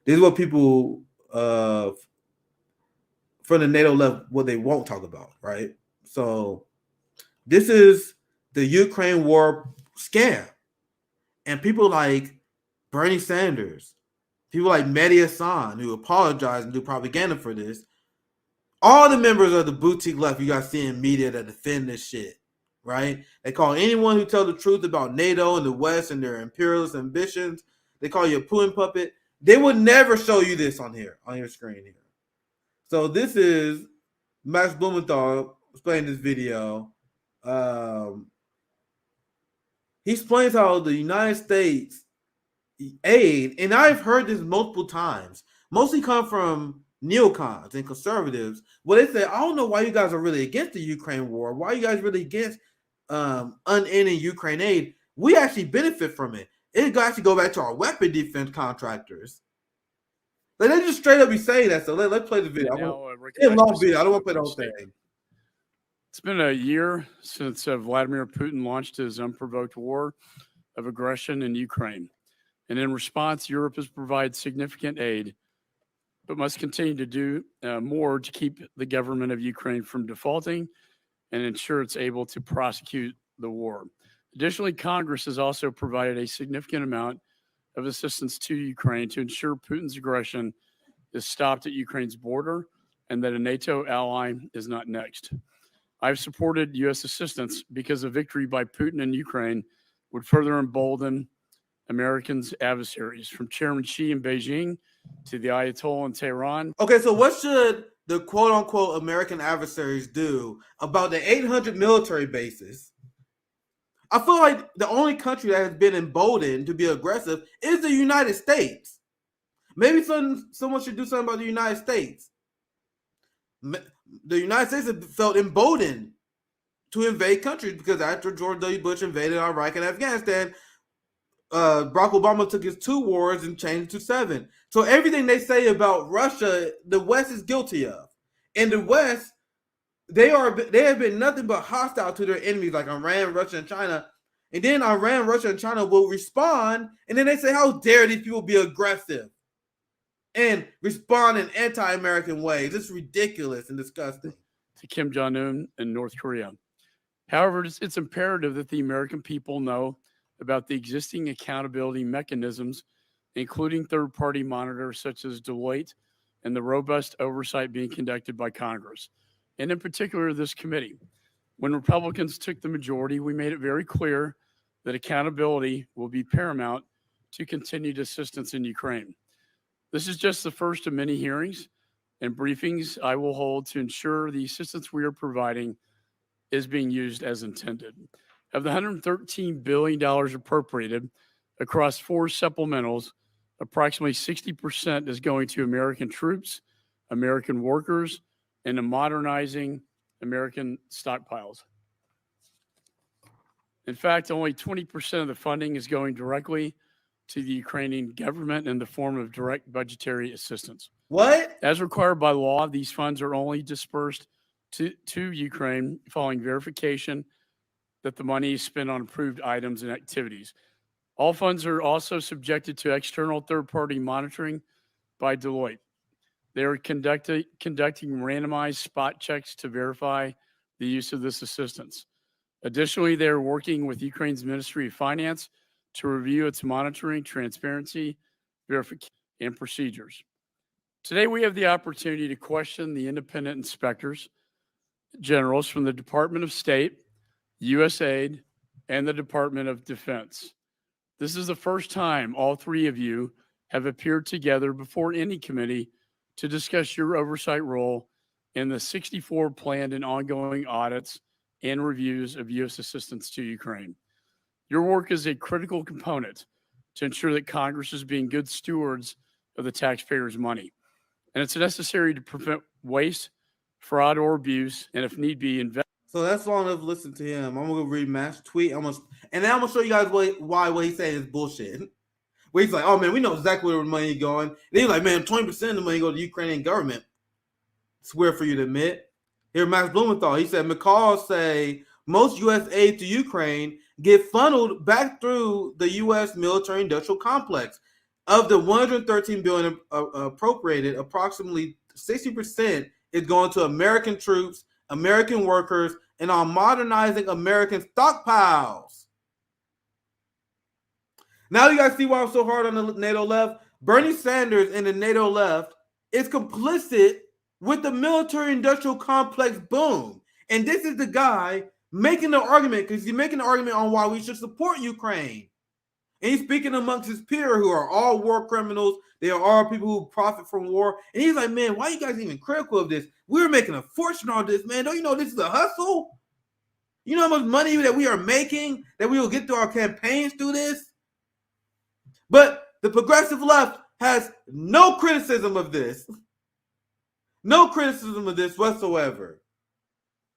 This is what people from the NATO left, what they won't talk about, right? So this is the Ukraine war scam. And people like Bernie Sanders, people like Mehdi Hassan, who apologize and do propaganda for this, all the members of the boutique left you guys see in media that defend this shit, right? They call anyone who tells the truth about NATO and the West and their imperialist ambitions, they call you a Putin puppet. They would never show you this on here, on your screen here. So this is Max Blumenthal explaining this video. He explains how the United States aid, and I've heard this multiple times, mostly come from neocons and conservatives, where they say, I don't know why you guys are really against the Ukraine war. Why are you guys really against unending Ukraine aid? We actually benefit from it. It actually go back to our weapon defense contractors. Like, they just straight up be saying that. So let's play the video. It's a long video. I don't want to play the whole thing. It's been a year since Vladimir Putin launched his unprovoked war of aggression in Ukraine. And in response, Europe has provided significant aid, but must continue to do more to keep the government of Ukraine from defaulting and ensure it's able to prosecute the war. Additionally, Congress has also provided a significant amount of assistance to Ukraine to ensure Putin's aggression is stopped at Ukraine's border and that a NATO ally is not next. I've supported U.S. assistance because a victory by Putin in Ukraine would further embolden Americans' adversaries, from Chairman Xi in Beijing to the Ayatollah in Tehran. Okay, so what should the quote-unquote American adversaries do about the 800 military bases? I feel like the only country that has been emboldened to be aggressive is the United States. Maybe someone should do something about the United States. The United States have felt emboldened to invade countries because after George W. Bush invaded Iraq and Afghanistan, Barack Obama took his 2 wars and changed it to 7. So everything they say about Russia, the West is guilty of. In the West, they have been nothing but hostile to their enemies like Iran, Russia, and China. And then Iran, Russia, and China will respond, and then they say, how dare these people be aggressive and respond in anti-American ways. It's ridiculous and disgusting. To Kim Jong-un in North Korea. However, it's imperative that the American people know about the existing accountability mechanisms, including third-party monitors such as Deloitte and the robust oversight being conducted by Congress, and in particular this committee. When Republicans took the majority, we made it very clear that accountability will be paramount to continued assistance in Ukraine. This is just the first of many hearings and briefings I will hold to ensure the assistance we are providing is being used as intended. Of the $113 billion appropriated across 4 supplementals, approximately 60% is going to American troops, American workers, and to modernizing American stockpiles. In fact, only 20% of the funding is going directly to the Ukrainian government in the form of direct budgetary assistance. What? As required by law, these funds are only dispersed to Ukraine following verification that the money is spent on approved items and activities. All funds are also subjected to external third-party monitoring by Deloitte. They are conducting randomized spot checks to verify the use of this assistance. Additionally, they are working with Ukraine's Ministry of Finance to review its monitoring, transparency, verification, and procedures. Today, we have the opportunity to question the independent inspectors generals from the Department of State, USAID, and the Department of Defense. This is the first time all 3 of you have appeared together before any committee to discuss your oversight role in the 64 planned and ongoing audits and reviews of U.S. assistance to Ukraine. Your work is a critical component to ensure that Congress is being good stewards of the taxpayers' money. And it's necessary to prevent waste, fraud, or abuse, and if need be, invest. So that's long enough to listen to him. I'm going to read Matt's tweet. And then I'm going to show you guys why what he's saying is bullshit. Where he's like, oh, man, we know exactly where the money is going. And he's like, man, 20% of the money go to the Ukrainian government. It's weird for you to admit. Here, Max Blumenthal, he said, McCaul say most U.S. aid to Ukraine get funneled back through the U.S. military-industrial complex. Of the 113 billion appropriated, approximately 60% is going to American troops, American workers, and on modernizing American stockpiles. Now you guys see why I'm so hard on the NATO left? Bernie Sanders and the NATO left is complicit with the military-industrial complex boom. And this is the guy making the argument, because he's making the argument on why we should support Ukraine. And he's speaking amongst his peers who are all war criminals. They are all people who profit from war. And he's like, man, why are you guys even critical of this? We're making a fortune on this, man. Don't you know this is a hustle? You know how much money that we are making, that we will get through our campaigns through this? But the progressive left has no criticism of this. No criticism of this whatsoever.